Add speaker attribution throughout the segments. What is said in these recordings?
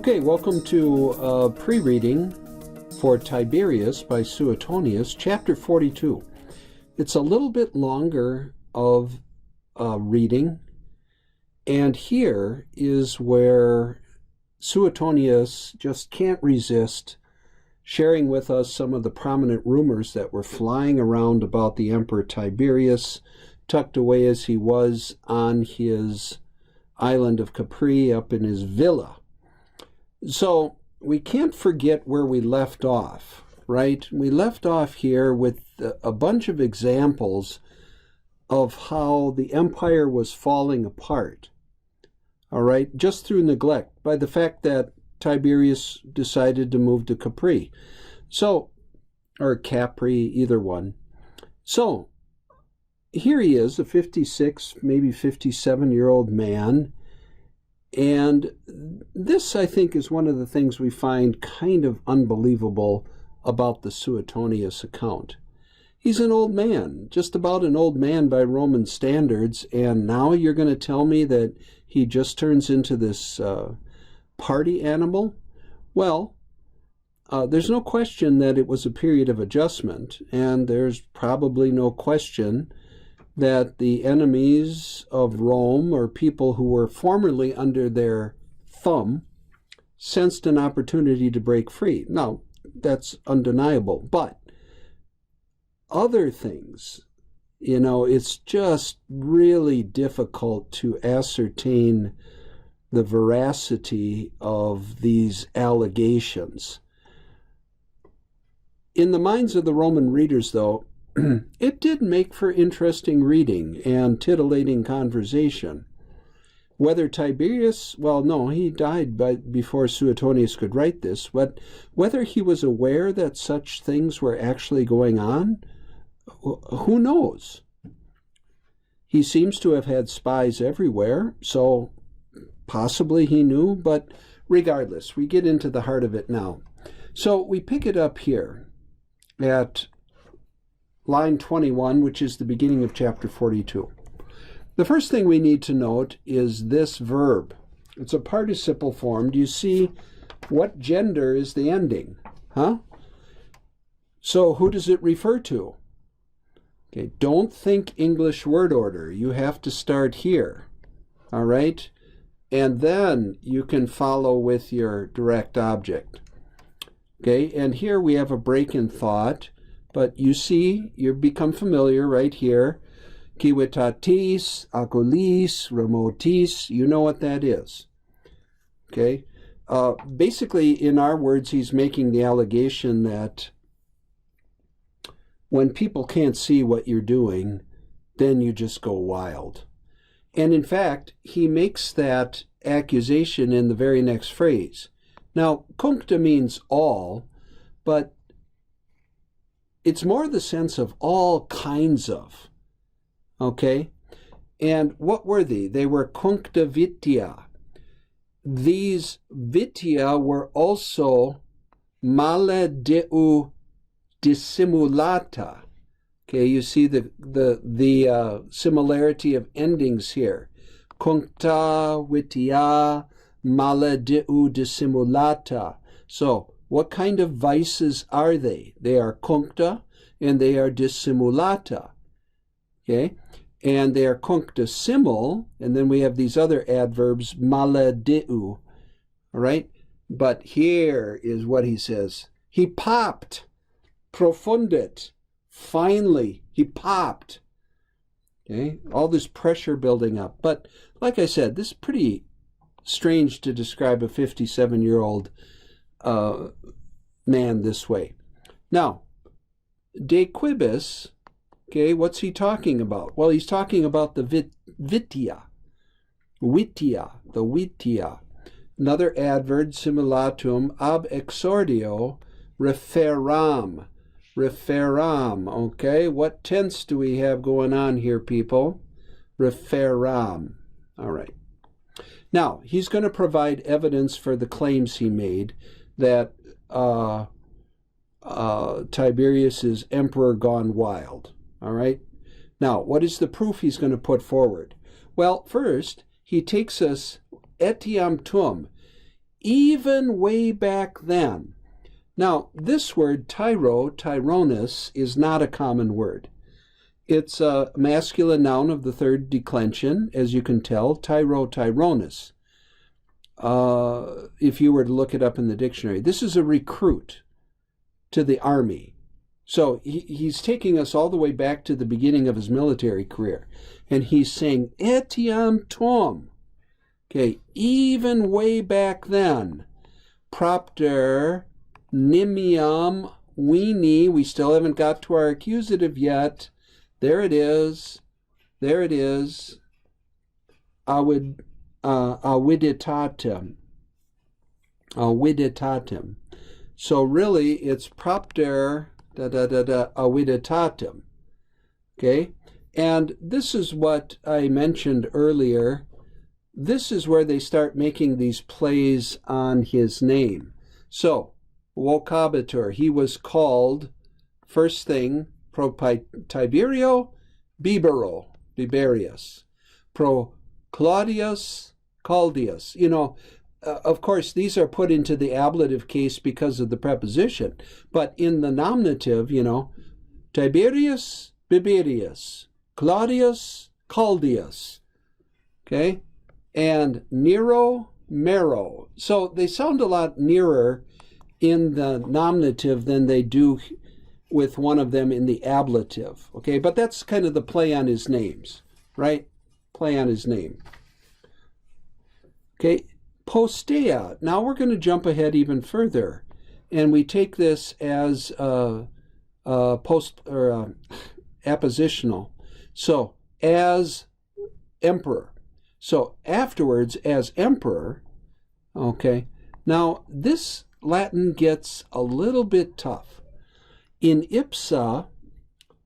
Speaker 1: Okay, welcome to pre-reading for Tiberius by Suetonius, chapter 42. It's a little bit longer of reading, and here is where Suetonius just can't resist sharing with us some of the prominent rumors that were flying around about the Emperor Tiberius, tucked away as he was on his island of Capri up in his villa. So we can't forget where we left off, right? We left off here with a bunch of examples of how the empire was falling apart, all right, just through neglect by the fact that Tiberius decided to move to Capri. So, or Capri, either one. So here he is, a 56, maybe 57-year-old man. And this, I think, is one of the things we find kind of unbelievable about the Suetonius account. He's an old man, just about an old man by Roman standards, and now you're going to tell me that he just turns into this party animal? Well, there's no question that it was a period of adjustment, and there's probably no question that the enemies of Rome, or people who were formerly under their thumb, sensed an opportunity to break free. Now, that's undeniable, but other things, it's just really difficult to ascertain the veracity of these allegations. In the minds of the Roman readers, though, it did make for interesting reading and titillating conversation. Whether Tiberius, well, no, he died before Suetonius could write this, but whether he was aware that such things were actually going on, who knows? He seems to have had spies everywhere, so possibly he knew, but regardless, we get into the heart of it now. So we pick it up here at line 21, which is the beginning of chapter 42. The first thing we need to note is this verb. It's a participle form. Do you see what gender is the ending? So who does it refer to? Okay, don't think English word order. You have to start here, all right? And then you can follow with your direct object. Okay, and here we have a break in thought. But you see, you become familiar right here. Civitatis, agolis, remotis, you know what that is. Okay? Basically, in our words, he's making the allegation that when people can't see what you're doing, then you just go wild. And in fact, he makes that accusation in the very next phrase. Now, cuncta means all, but it's more the sense of all kinds of, okay? And what were they? They were cuncta vitia. These vitia were also male deu dissimulata. Okay, you see the similarity of endings here. Cuncta vitia male deu dissimulata. So, what kind of vices are they? They are cuncta and they are dissimulata. Okay? And they are cuncta simul, and then we have these other adverbs, maledeu. All right? But here is what he says. He popped. Profundit. Finally, he popped. Okay? All this pressure building up. But like I said, this is pretty strange to describe a 57-year-old man this way. Now, de quibus, okay, what's he talking about? Well, he's talking about the vitia, the vitia. Another adverb, simulatum, ab exordio, referam, okay? What tense do we have going on here, people? Referam, all right. Now, he's going to provide evidence for the claims he made that Tiberius is emperor gone wild, all right? Now, what is the proof he's going to put forward? Well, first, he takes us etiam tuum. even way back then. Now, this word, Tyrannus, is not a common word. It's a masculine noun of the third declension, as you can tell, Tyrannus. If you were to look it up in the dictionary. This is a recruit to the army. So he's taking us all the way back to the beginning of his military career. And he's saying, etiam tom. Okay, even way back then. Propter nimiam vini. We still haven't got to our accusative yet. There it is. There it is. Aviditatem. Aviditatem. So really, it's propter aviditatem. Okay? And this is what I mentioned earlier. This is where they start making these plays on his name. So, vocabitur, he was called, first thing, pro Tiberio, Biberius. Pro Claudius, Caldius. You know, of course, these are put into the ablative case because of the preposition. But in the nominative, you know, Tiberius, Biberius. Claudius, Caldius. Okay? And Nero, Mero. So they sound a lot nearer in the nominative than they do with one of them in the ablative. Okay? But that's kind of the play on his names, right? Play on his name. Okay? Postea. Now we're going to jump ahead even further. And we take this as appositional. So, as emperor. So, afterwards, as emperor, okay. Now, this Latin gets a little bit tough. In ipsa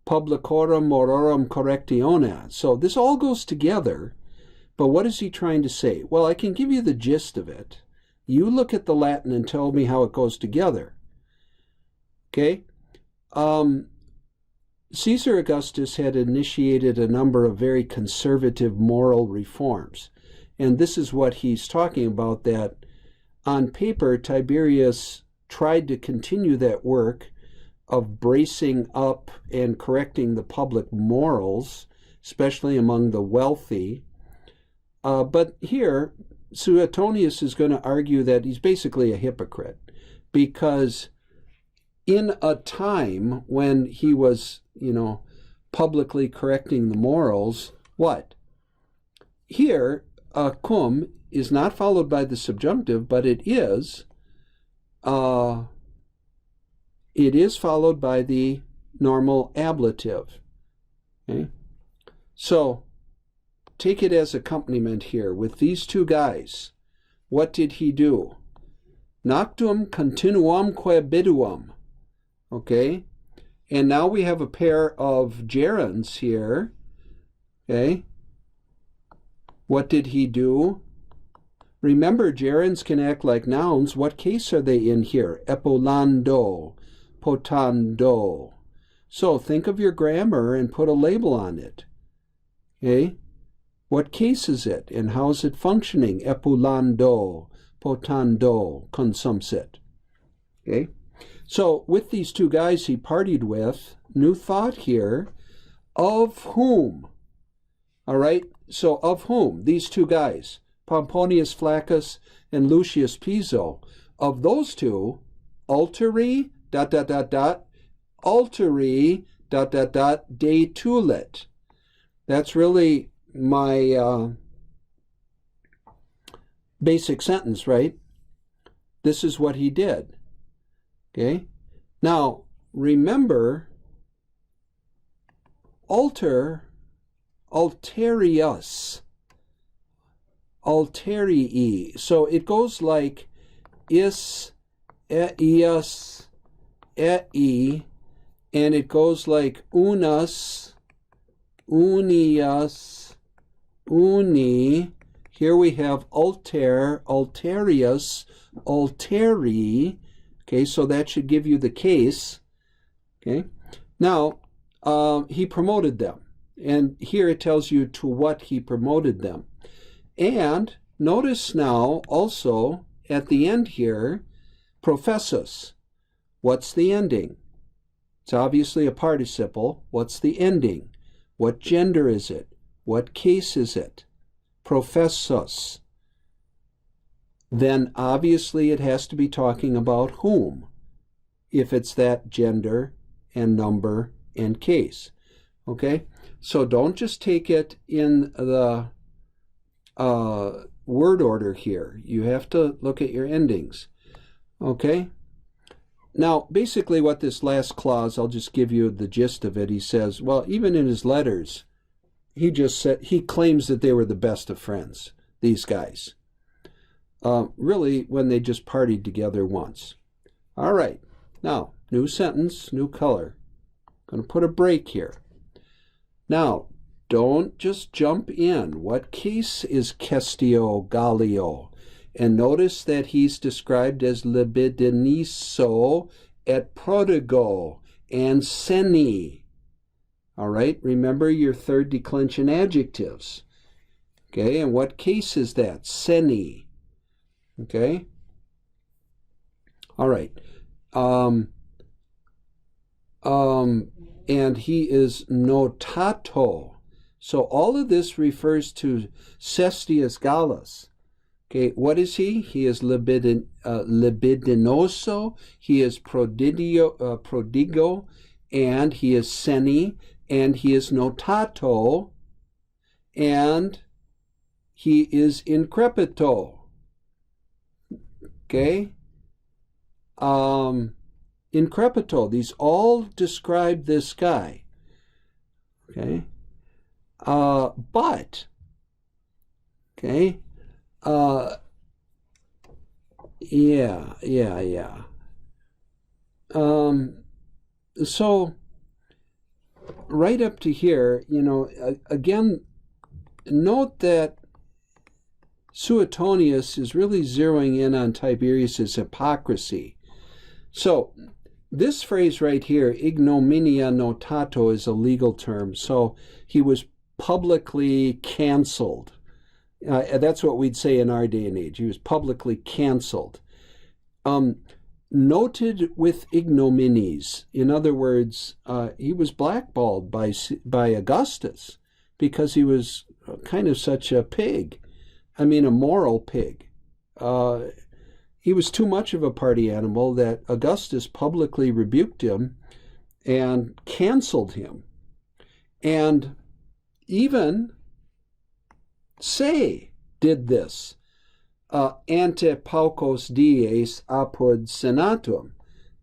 Speaker 1: publicorum mororum correctione. So, this all goes together, but what is he trying to say? Well, I can give you the gist of it. You look at the Latin and tell me how it goes together. Okay? Caesar Augustus had initiated a number of very conservative moral reforms. And this is what he's talking about, that on paper, Tiberius tried to continue that work of bracing up and correcting the public morals, especially among the wealthy. But here, Suetonius is going to argue that he's basically a hypocrite, because in a time when he was, publicly correcting the morals, what? Here, cum is not followed by the subjunctive, but it is followed by the normal ablative. Okay? So, take it as accompaniment here. With these two guys, what did he do? Noctum continuamque biduum. Okay? And now we have a pair of gerunds here. Okay? What did he do? Remember, gerunds can act like nouns. What case are they in here? Epolando, potando. So think of your grammar and put a label on it. Okay? What case is it, and how is it functioning? Epulando, potando, consumsit. Okay? So, with these two guys he partied with, new thought here, of whom? All right? So, of whom? These two guys, Pomponius Flaccus and Lucius Piso. Of those two, alteri, alteri, de tulit. That's really my basic sentence, right? This is what he did. Okay? Now, remember, alterius, alterii. So it goes like is, eius, ei, and it goes like unus, unius, uni. Here we have alter, alterius, alteri. Okay, so that should give you the case. Okay, now he promoted them, and here it tells you to what he promoted them. And notice now also at the end here, professus. What's the ending? It's obviously a participle. What's the ending? What gender is it? What case is it? Professus. Then obviously it has to be talking about whom, if it's that gender and number and case. Okay? So don't just take it in the word order here. You have to look at your endings. Okay? Now, basically what this last clause, I'll just give you the gist of it. He says, well, even in his letters, he claims that they were the best of friends, these guys. Really, when they just partied together once. All right. Now, new sentence, new color. Going to put a break here. Now, don't just jump in. What case is Cestio Gallio? And notice that he's described as libidiniso et prodigo and seni. All right, remember your third declension adjectives. Okay, and what case is that? Seni. Okay. All right. And he is notato. So all of this refers to Cestius Gallus. Okay, what is he? He is libidinoso, he is prodigo, and he is seni, and he is notato, and he is increpito. Okay? Increpito, these all describe this guy. Okay? But, okay, yeah. So, right up to here, again, note that Suetonius is really zeroing in on Tiberius's hypocrisy. So, this phrase right here, ignominia notato, is a legal term. So, he was publicly canceled. That's what we'd say in our day and age. He was publicly canceled. Noted with ignominies. In other words, he was blackballed by Augustus because he was kind of such a pig. I mean, a moral pig. He was too much of a party animal that Augustus publicly rebuked him and canceled him. And even Say did this. Ante paucos dies apud senatum.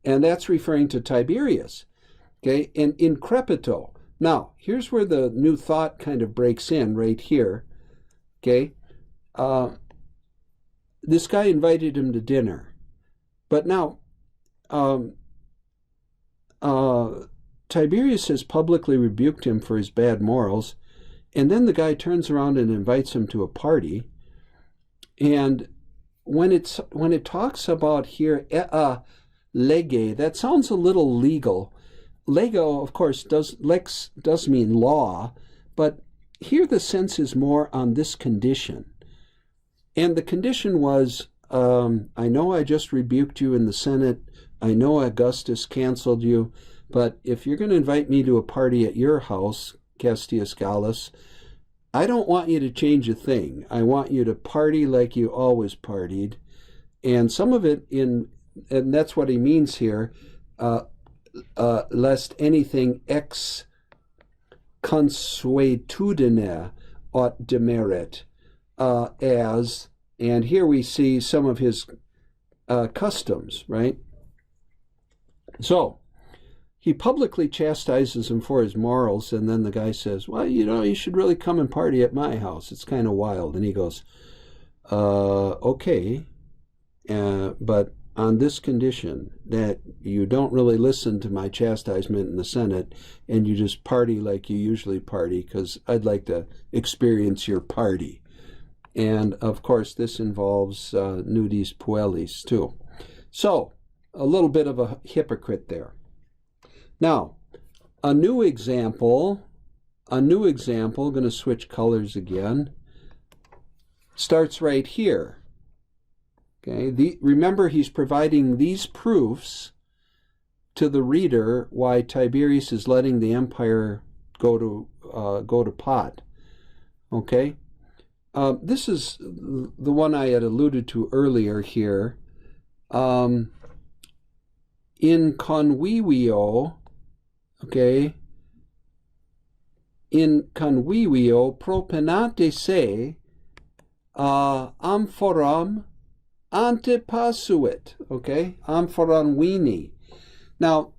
Speaker 1: And that's referring to Tiberius. Okay, and increpito. Now, here's where the new thought kind of breaks in right here. Okay, this guy invited him to dinner. But now, Tiberius has publicly rebuked him for his bad morals. And then the guy turns around and invites him to a party. And when it talks about here, lege, that sounds a little legal. Lego, of course, lex does mean law, but here the sense is more on this condition. And the condition was, I know I just rebuked you in the Senate. I know Augustus canceled you, but if you're going to invite me to a party at your house, Cestius Gallus, I don't want you to change a thing. I want you to party like you always partied. And some of it and that's what he means here, lest anything ex consuetudine aut demerit, as, and here we see some of his customs, right? So, he publicly chastises him for his morals, and then the guy says, well, you should really come and party at my house. It's kind of wild. And he goes, okay, but on this condition, that you don't really listen to my chastisement in the Senate, and you just party like you usually party, because I'd like to experience your party. And, of course, this involves nudis puellis, too. So, a little bit of a hypocrite there. Now, a new example, going to switch colors again, starts right here. Okay, remember, he's providing these proofs to the reader why Tiberius is letting the empire go to pot. Okay, this is the one I had alluded to earlier here. In convivio, okay, in convivio propenate se amphoram antepasuit, okay, amphoram vini. Now,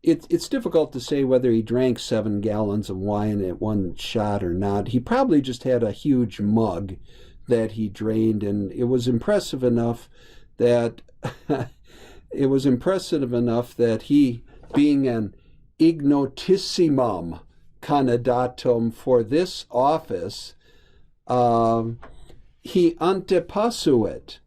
Speaker 1: it's difficult to say whether he drank 7 gallons of wine at one shot or not. He probably just had a huge mug that he drained, and it was impressive enough that he, being an ignotissimum candidatum for this office, he antepasuit.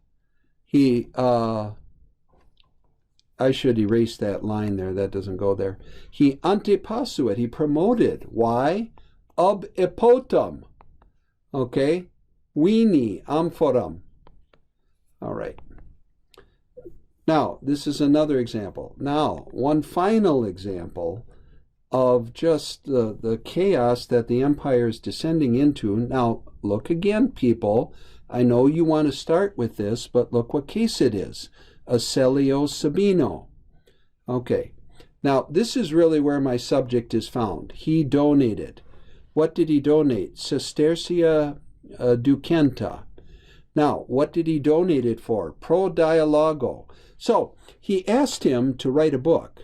Speaker 1: I should erase that line there. That doesn't go there. He antepasuit. He promoted. Why? Ob epotum. Okay? Vini amphoram. All right. Now, this is another example. Now, one final example of just the chaos that the empire is descending into. Now, look again, people. I know you want to start with this, but look what case it is. Aselio Sabino. Okay. Now, this is really where my subject is found. He donated. What did he donate? Sestertia ducenta. Now, what did he donate it for? Pro dialogo. So, he asked him to write a book.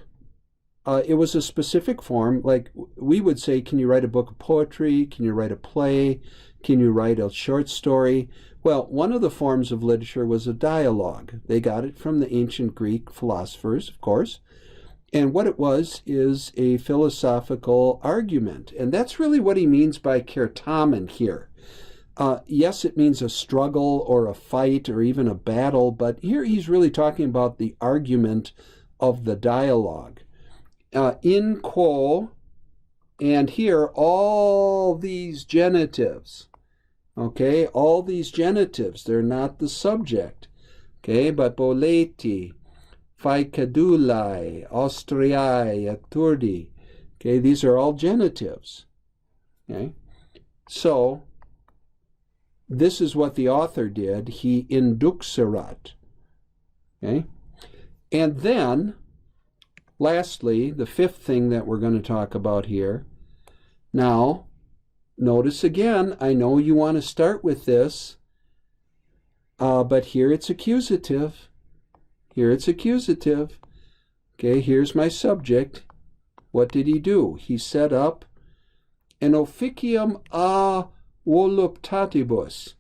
Speaker 1: It was a specific form, like we would say, can you write a book of poetry? Can you write a play? Can you write a short story? Well, one of the forms of literature was a dialogue. They got it from the ancient Greek philosophers, of course. And what it was is a philosophical argument. And that's really what he means by kertamen here. Yes, it means a struggle or a fight or even a battle, but here he's really talking about the argument of the dialogue. In quo, and here all these genitives. Okay, all these genitives, they're not the subject. Okay, but boleti, faicadulae, austriae, acturdi. Okay, these are all genitives. Okay, so this is what the author did. He induxerat. Okay, and then, lastly, the fifth thing that we're going to talk about here. Now, notice again, I know you want to start with this, but here it's accusative. Here it's accusative. Okay, here's my subject. What did he do? He set up an officium a voluptatibus.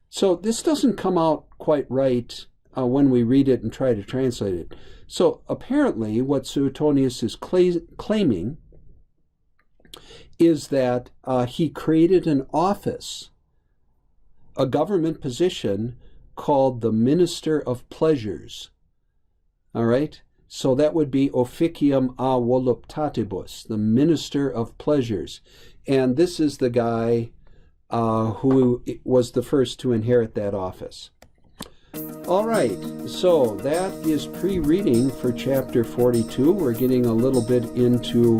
Speaker 1: So this doesn't come out quite right when we read it and try to translate it. So apparently what Suetonius is claiming is that he created an office, a government position called the Minister of Pleasures. All right? So that would be officium a voluptatibus, the Minister of Pleasures. And this is the guy who was the first to inherit that office. All right, so that is pre-reading for chapter 42. We're getting a little bit into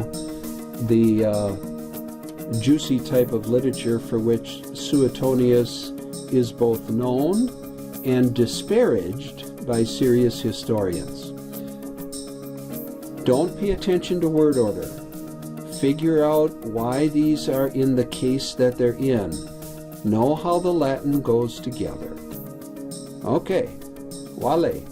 Speaker 1: the juicy type of literature for which Suetonius is both known and disparaged by serious historians. Don't pay attention to word order. Figure out why these are in the case that they're in. Know how the Latin goes together. Okay, vale.